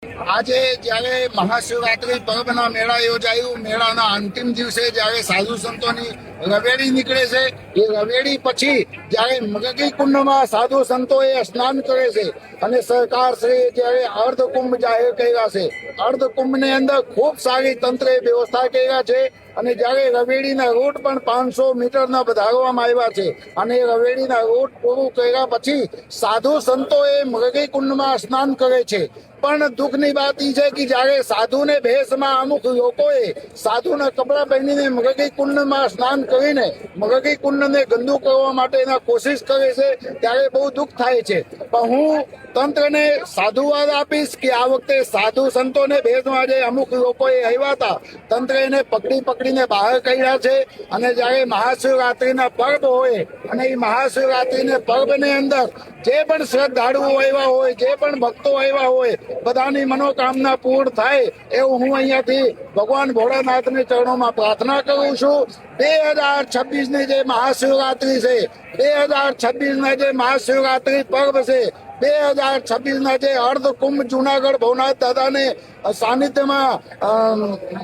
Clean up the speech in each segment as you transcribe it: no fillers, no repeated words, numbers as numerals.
આજે જ્યારે મહાશિવરાત્રી પર્વના મેળા યોજાયું, મેળાના અંતિમ દિવસે જ્યારે સાધુ સંતોની રવેડી નીકળે છે, એ રવેડી પછી જ્યારે મગકી કુંડમાં સાધુ સંતોએ સ્નાન કરે છે અને સરકાર શ્રી જ્યારે અર્ધકુંભ જાહેર કર્યા છે. અર્ધકુંભની અંદર ખૂબ સારી તંત્રે વ્યવસ્થા કર્યા છે અને જ્યારે રવેડીના રૂટ પણ 500 મીટરના વધારવામાં આવ્યા છે અને રવેડીના રૂટ પૂરું કર્યા પછી સાધુ સંતોએ મગકી કુંડમાં સ્નાન કરે છે. પણ દુઃખની વાત એ છે કે જયારે સાધુને ભેષમાં અમુક લોકોએ સાધુના કપડા પહેરીને મગકી કુંડમાં સ્નાન કરીને મગકી કુંડને ગંદુ કરવા માટેના કોશિશ કરે છે, ત્યારે બહુ દુઃખ થાય છે. પણ હું તંત્રને સાધુવાદ આપીશ કે આ વખતે સાધુ સંતોને ભેષમાં જે અમુક લોકોએ આવ્યા હતા, તંત્ર એને પકડીને બહાર કાઢ્યા છે અને જયારે મહાશિવરાત્રીના પર્વ હોય અને એ મહાશિવરાત્રીને પર્વની અંદર જે પણ શ્રદ્ધાળુઓ આવ્યા હોય, જે પણ ભક્તો આવ્યા હોય, બધાની મનોકામના પૂર્ણ થાય એવું હું અહીંયાથી ભગવાન ભોળાનાથને ચરણોમાં પ્રાર્થના કરું છું. 2026 ની જે મહાશિવરાત્રી છે, 2026 ના જે મહાશિવરાત્રી પર્વ છે, 2026 ના જે અર્ધકુંભ જુનાગઢ ભવનાથ દાદાને સાનિધ્યમાં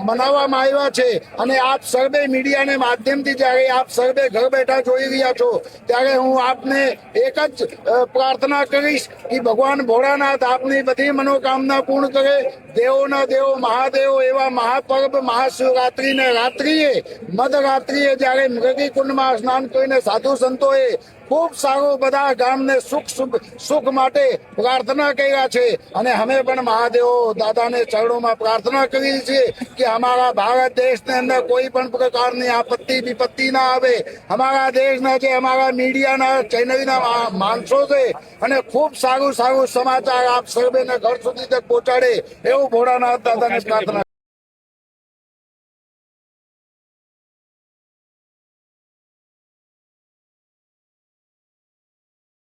મનાવવામાં આવ્યા છે અને આપ સર્વે મીડિયાને માધ્યમથી જયારે આપ સર્વે ઘર બેઠા જોઈ રહ્યા છો, ત્યારે હું આપને એક જ પ્રાર્થના કરીશ કે ભગવાન ભોળાનાથ આપની બધી મનોકામના પૂર્ણ કરે. દેવોના દેવ મહાદેવ એવા મહાપર્વ મહાશિવરાત્રીને રાત્રિએ મધરાત્રિએ જયારે મૃગી કુંડમાં સ્નાન કરીને સાધુ સંતોએ ખૂબ સારું બધા ગામને સુખ માટે પ્રાર્થના કર્યા છે અને અમે પણ મહાદેવ દાદાને ચરણોમાં પ્રાર્થના કરીએ છીએ કે અમારા ભારત દેશની અંદર કોઈ પણ પ્રકારની આપત્તિ વિપત્તિ ના આવે. અમારા દેશના જે અમારા મીડિયાના ચેનલના માણસો છે અને ખૂબ સારું સમાચાર આપ સર્વેને ઘર સુધી તક પહોંચાડે એવું ભોળાનાથ દાદાને પ્રાર્થના.